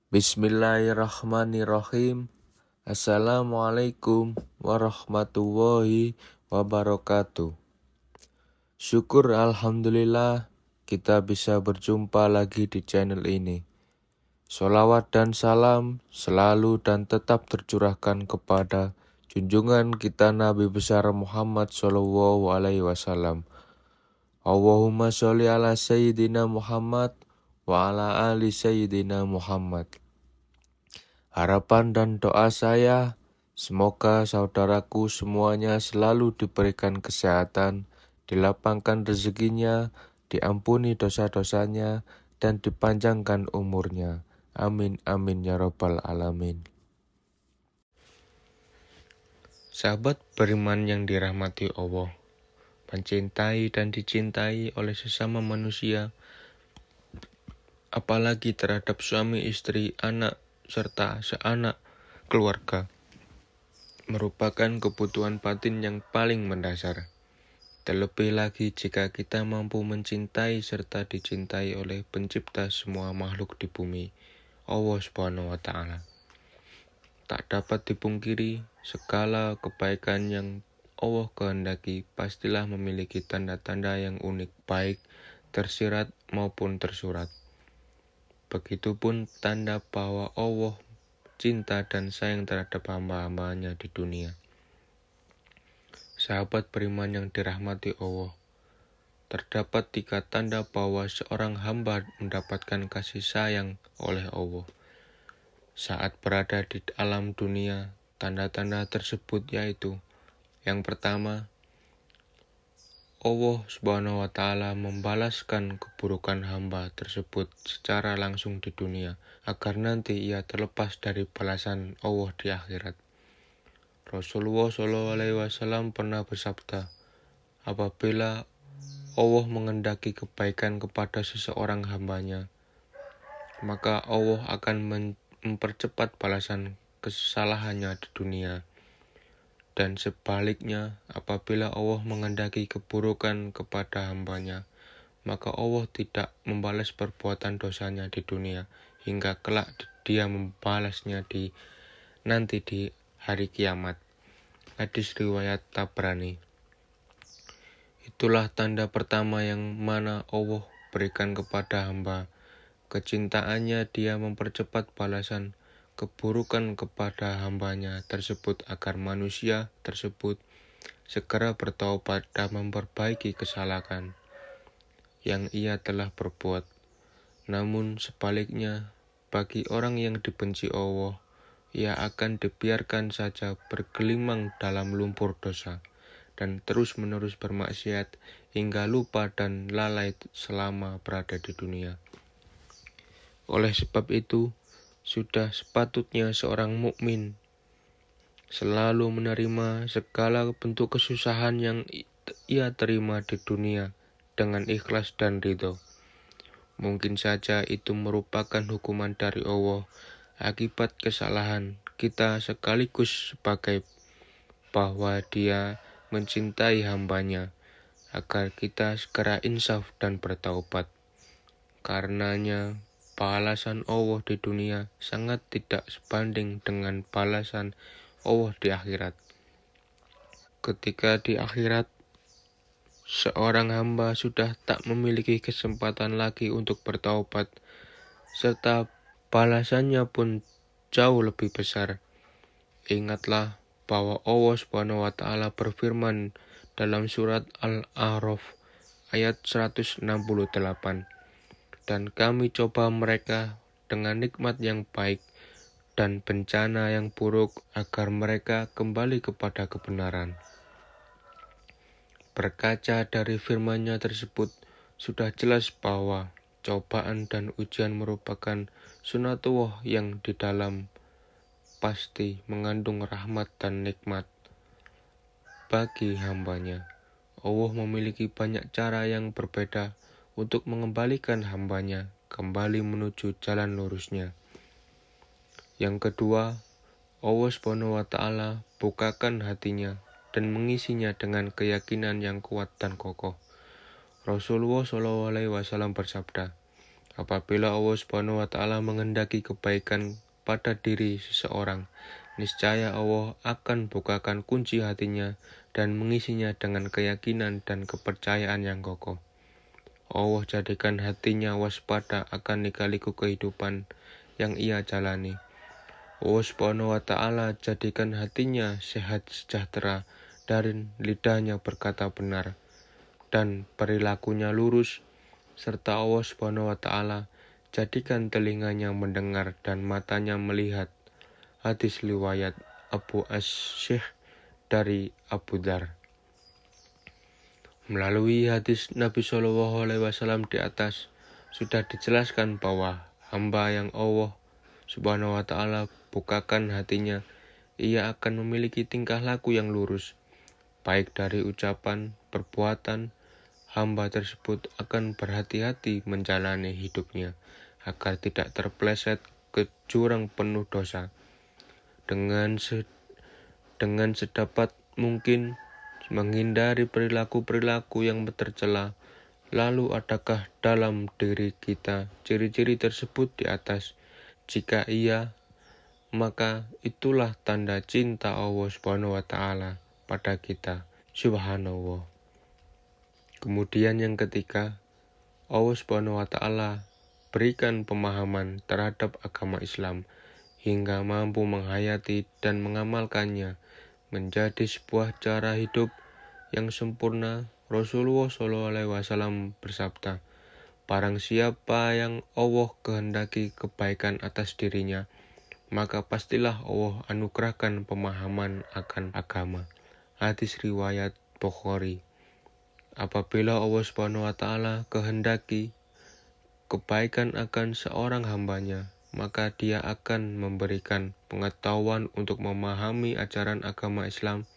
Bismillahirrahmanirrahim. Assalamualaikum warahmatullahi wabarakatuh. Syukur alhamdulillah kita bisa berjumpa lagi di channel ini. Sholawat dan salam selalu dan tetap tercurahkan kepada junjungan kita Nabi besar Muhammad SAW. Allahumma sholli ala Sayyidina Muhammad wa ala ali Sayyidina Muhammad. Harapan dan doa saya, semoga saudaraku semuanya selalu diberikan kesehatan, dilapangkan rezekinya, diampuni dosa-dosanya, dan dipanjangkan umurnya. Amin, amin, ya rabbal alamin. Sahabat beriman yang dirahmati Allah, mencintai dan dicintai oleh sesama manusia, apalagi terhadap suami, istri, anak, serta seanak keluarga, merupakan kebutuhan batin yang paling mendasar. Terlebih lagi jika kita mampu mencintai serta dicintai oleh pencipta semua makhluk di bumi, Allah Subhanahu wa Ta'ala. Tak dapat dipungkiri, segala kebaikan yang Allah kehendaki pastilah memiliki tanda-tanda yang unik, baik tersirat maupun tersurat. Begitupun tanda bahwa Allah cinta dan sayang terhadap hamba-hambanya di dunia. Sahabat beriman yang dirahmati Allah, terdapat 3 tanda bahwa seorang hamba mendapatkan kasih sayang oleh Allah. Saat berada di alam dunia, tanda-tanda tersebut yaitu: yang pertama, Allah Subhanahu wa Ta'ala membalaskan keburukan hamba tersebut secara langsung di dunia, agar nanti ia terlepas dari balasan Allah di akhirat. Rasulullah SAW pernah bersabda, apabila Allah mengendaki kebaikan kepada seseorang hambanya, maka Allah akan mempercepat balasan kesalahannya di dunia. Dan sebaliknya, apabila Allah mengendaki keburukan kepada hambanya, maka Allah tidak membalas perbuatan dosanya di dunia, hingga kelak dia membalasnya nanti di hari kiamat. Hadis riwayat Tabrani. Itulah tanda pertama yang mana Allah berikan kepada hamba. Kecintaannya dia mempercepat balasan keburukan kepada hambanya tersebut agar manusia tersebut segera bertaubat dan memperbaiki kesalahan yang ia telah berbuat. Namun sebaliknya, bagi orang yang dibenci Allah, ia akan dibiarkan saja bergelimang dalam lumpur dosa dan terus-menerus bermaksiat hingga lupa dan lalai selama berada di dunia. Oleh sebab itu, sudah sepatutnya seorang mukmin selalu menerima segala bentuk kesusahan yang ia terima di dunia dengan ikhlas dan ridho. Mungkin saja itu merupakan hukuman dari Allah akibat kesalahan kita, sekaligus sebagai bahwa Dia mencintai hambanya agar kita segera insaf dan bertaubat. Karenanya, balasan Allah di dunia sangat tidak sebanding dengan balasan Allah di akhirat. Ketika di akhirat, seorang hamba sudah tak memiliki kesempatan lagi untuk bertaubat, serta balasannya pun jauh lebih besar. Ingatlah bahwa Allah Subhanahu wa Ta'ala berfirman dalam surat Al-A'raf ayat 168. Dan kami coba mereka dengan nikmat yang baik dan bencana yang buruk agar mereka kembali kepada kebenaran. Berkaca dari firman-Nya tersebut, sudah jelas bahwa cobaan dan ujian merupakan sunatullah yang di dalam pasti mengandung rahmat dan nikmat bagi hambanya. Allah memiliki banyak cara yang berbeda untuk mengembalikan hambanya kembali menuju jalan lurusnya. Yang kedua, Allah Subhanahu wa Ta'ala bukakan hatinya dan mengisinya dengan keyakinan yang kuat dan kokoh. Rasulullah SAW bersabda, Apabila Allah Subhanahu wa Ta'ala menghendaki kebaikan pada diri seseorang, niscaya Allah akan bukakan kunci hatinya dan mengisinya dengan keyakinan dan kepercayaan yang kokoh. Allah jadikan hatinya waspada akan lika-liku kehidupan yang ia jalani. Allah Subhanahu wa Ta'ala jadikan hatinya sehat sejahtera dan lidahnya berkata benar dan perilakunya lurus, serta Allah Subhanahu wa Ta'ala jadikan telinganya mendengar dan matanya melihat. Hadis riwayat Abu As-Syekh dari Abu Dzar. Melalui hadis Nabi Shallallahu Alaihi Wasallam di atas sudah dijelaskan bahwa hamba yang Allah Subhanahu wa Ta'ala bukakan hatinya, ia akan memiliki tingkah laku yang lurus, baik dari ucapan, perbuatan. Hamba tersebut akan berhati-hati menjalani hidupnya agar tidak terpeleset ke jurang penuh dosa. Dengan sedapat mungkin menghindari perilaku-perilaku yang tercela. Lalu adakah dalam diri kita ciri-ciri tersebut di atas? Jika iya, maka itulah tanda cinta Allah Subhanahu wa Ta'ala pada kita. Subhanallah. Kemudian yang ketiga, Allah Subhanahu wa Ta'ala berikan pemahaman terhadap agama Islam hingga mampu menghayati dan mengamalkannya menjadi sebuah cara hidup yang sempurna. Rasulullah SAW bersabda, "Barang siapa yang Allah kehendaki kebaikan atas dirinya, maka pastilah Allah anugerahkan pemahaman akan agama." Hadis riwayat Bukhari. Apabila Allah Subhanahu wa Ta'ala kehendaki kebaikan akan seorang hambanya, maka Dia akan memberikan pengetahuan untuk memahami ajaran agama Islam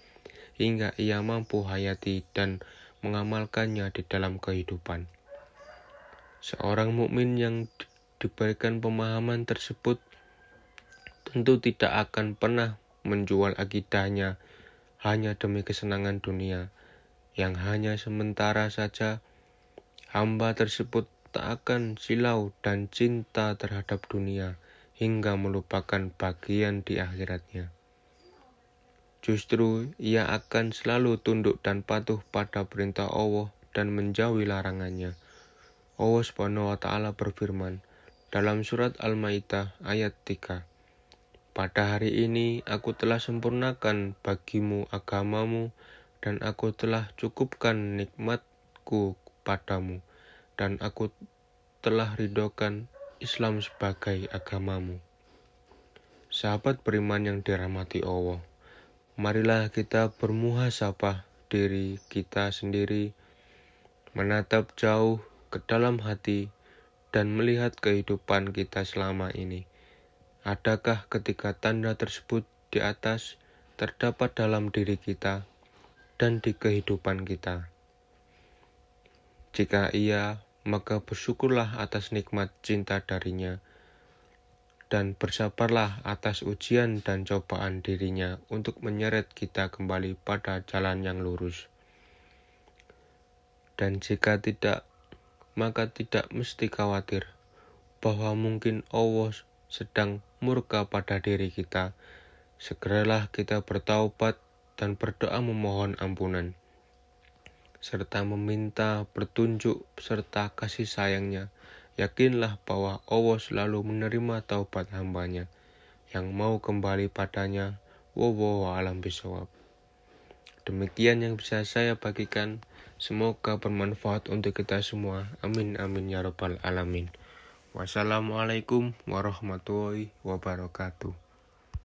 hingga ia mampu hayati dan mengamalkannya di dalam kehidupan. Seorang mukmin yang diberikan pemahaman tersebut tentu tidak akan pernah menjual akidahnya hanya demi kesenangan dunia yang hanya sementara saja. Hamba tersebut tak akan silau dan cinta terhadap dunia hingga melupakan bagian di akhiratnya. Justru ia akan selalu tunduk dan patuh pada perintah Allah dan menjauhi larangannya. Allah Subhanahu wa Ta'ala berfirman dalam surat Al-Maidah ayat 3, "Pada hari ini aku telah sempurnakan bagimu agamamu dan aku telah cukupkan nikmatku padamu, dan aku telah ridhokan Islam sebagai agamamu." Sahabat beriman yang dirahmati Allah, marilah kita bermuhasabah diri kita sendiri, menatap jauh ke dalam hati dan melihat kehidupan kita selama ini. Adakah ketika tanda tersebut di atas terdapat dalam diri kita dan di kehidupan kita? Jika iya, maka bersyukurlah atas nikmat cinta darinya dan bersabarlah atas ujian dan cobaan dirinya untuk menyeret kita kembali pada jalan yang lurus. Dan jika tidak, maka tidak mesti khawatir bahwa mungkin Allah sedang murka pada diri kita. Segeralah kita bertaubat dan berdoa memohon ampunan, serta meminta petunjuk serta kasih sayangnya. Yakinlah bahwa Allah selalu menerima taubat hambanya yang mau kembali padanya. Wallahu a'lam bishawab. Demikian yang bisa saya bagikan. Semoga bermanfaat untuk kita semua. Amin amin ya rabbal alamin. Wassalamualaikum warahmatullahi wabarakatuh.